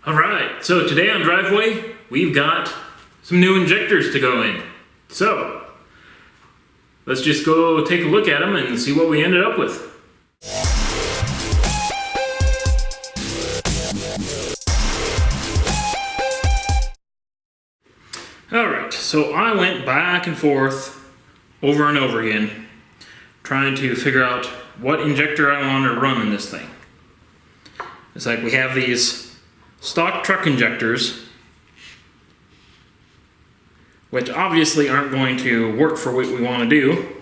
Alright, so today on Driveway, we've got some new injectors to go in. So, let's just go take a look at them and see what we ended up with. Alright, so I went back and forth over and over again trying to figure out what injector I want to run in this thing. It's like we have these stock truck injectors, which obviously aren't going to work for what we want to do.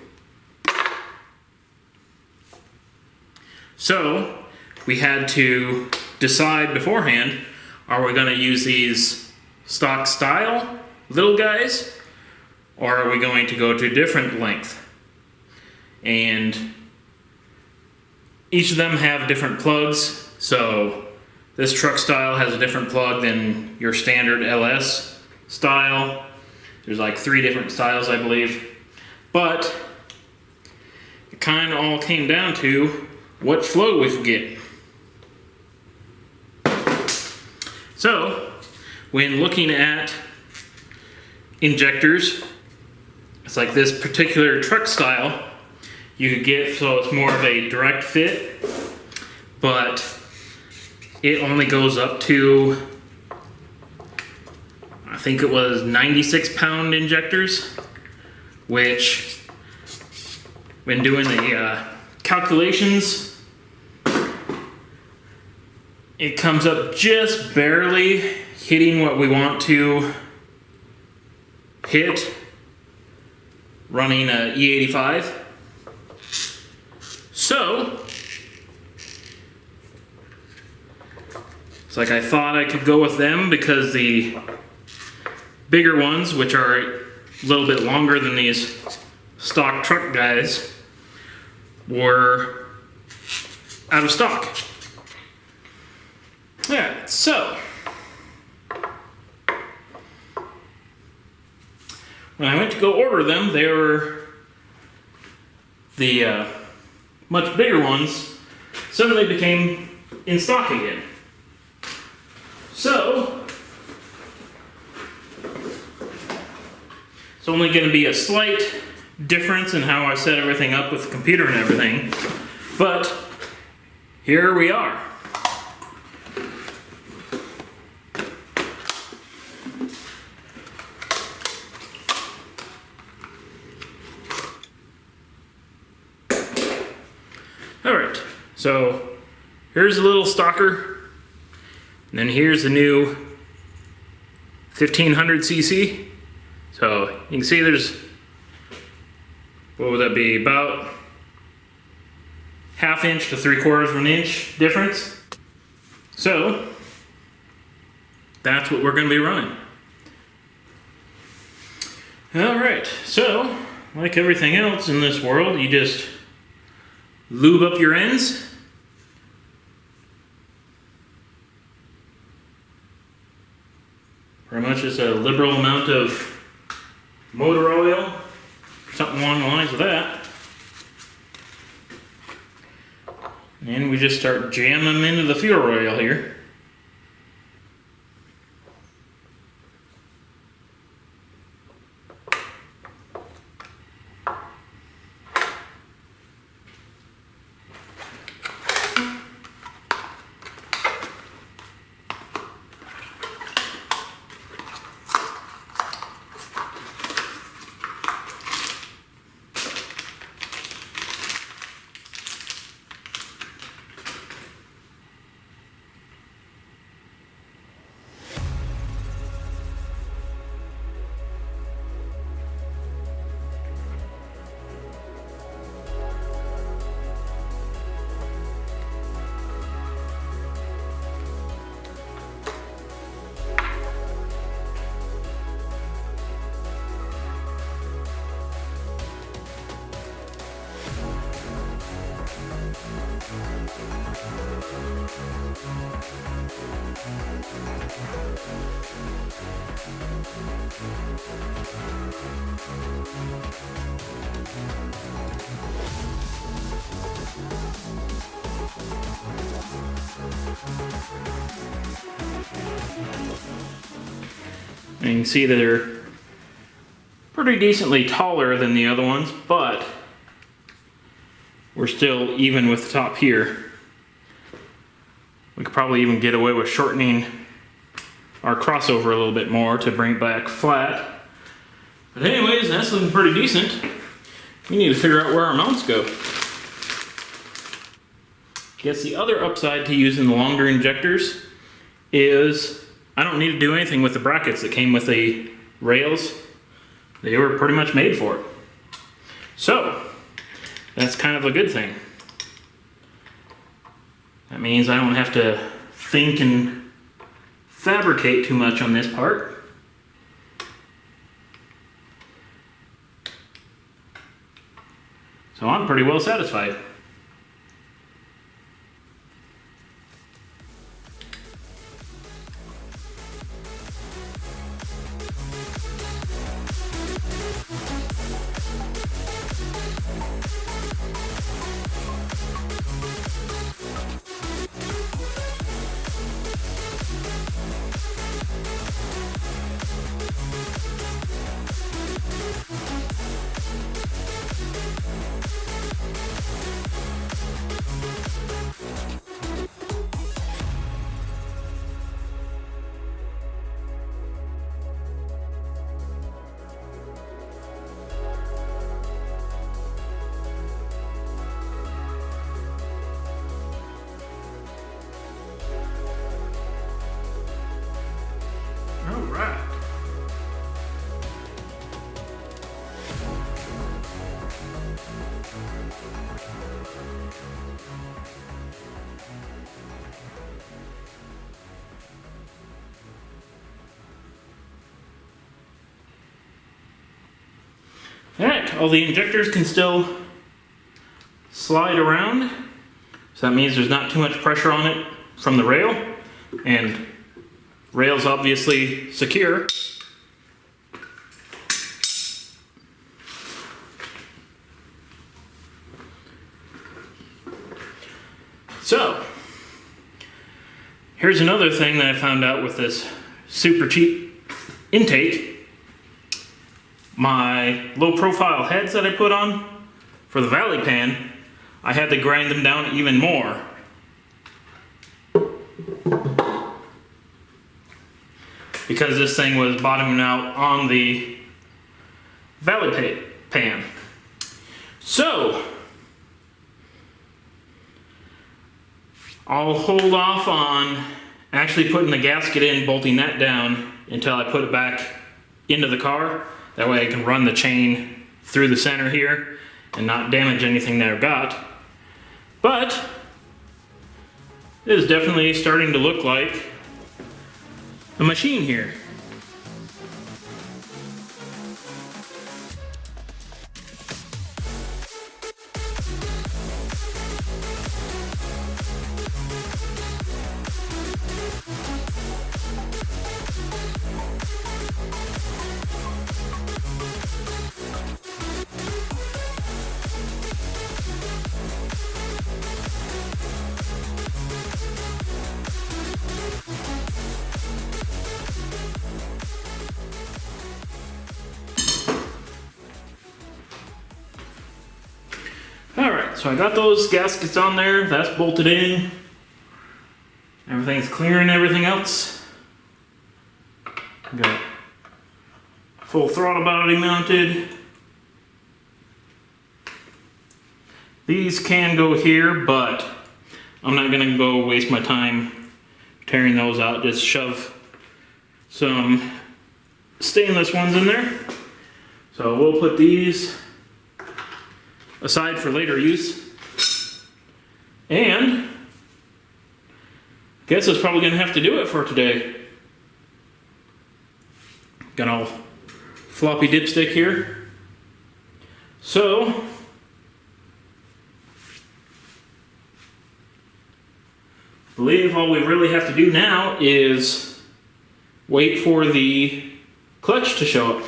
So we had to decide beforehand, are we going to use these stock style little guys, or are we going to go to a different length? And each of them have different plugs, so this truck style has a different plug than your standard LS style. There's like 3 different styles, I believe. But it kind of all came down to what flow we could get. So, when looking at injectors, it's like this particular truck style you could get, so it's more of a direct fit, but it only goes up to, I think it was 96 pound injectors, which when doing the calculations, it comes up just barely hitting what we want to hit running a E85. So it's like I thought I could go with them because the bigger ones, which are a little bit longer than these stock truck guys, were out of stock. Yeah, so when I went to go order them, they were the much bigger ones suddenly became in stock again. So it's only going to be a slight difference in how I set everything up with the computer and everything, but here we are. Alright, so here's a little stalker, and then here's the new 1500cc. So you can see there's, what would that be, about 1/2 inch to 3/4 of an inch difference. So that's what we're going to be running. Alright, so like everything else in this world, you just lube up your ends. Pretty much just a liberal amount of motor oil, something along the lines of that. And we just start jamming them into the fuel oil here. And you can see that they're pretty decently taller than the other ones, but we're still even with the top here. We could probably even get away with shortening our crossover a little bit more to bring it back flat. But anyways, that's looking pretty decent. We need to figure out where our mounts go. I guess the other upside to using the longer injectors is I don't need to do anything with the brackets that came with the rails. They were pretty much made for it. So, that's kind of a good thing. That means I don't have to think and fabricate too much on this part. So I'm pretty well satisfied. Alright. Alright, all the injectors can still slide around. So that means there's not too much pressure on it from the rail. And rail's obviously secure. So, here's another thing that I found out with this super cheap intake. My low profile heads that I put on for the valley pan, I had to grind them down even more. Because this thing was bottoming out on the valley pan. So, I'll hold off on actually putting the gasket in, bolting that down until I put it back into the car. That way I can run the chain through the center here and not damage anything that I've got. But it is definitely starting to look like a machine here. Alright, so I got those gaskets on there, that's bolted in. Everything's clear and everything else. Got full throttle body mounted. These can go here, but I'm not gonna go waste my time tearing those out. Just shove some stainless ones in there. So we'll put these aside for later use. And I guess that's probably gonna have to do it for today. Got all floppy dipstick here. So I believe all we really have to do now is wait for the clutch to show up.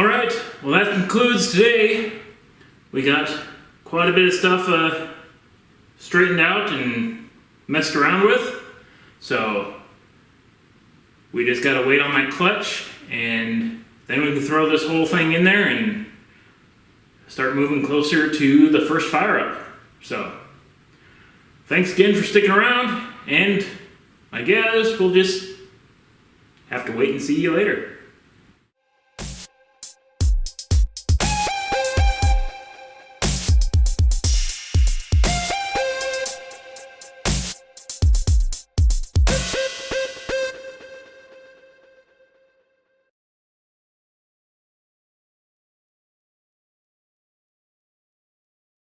Alright, well that concludes today. We got quite a bit of stuff straightened out and messed around with. So we just gotta wait on that clutch, and then we can throw this whole thing in there and start moving closer to the first fire up. So thanks again for sticking around, and I guess we'll just have to wait and see you later.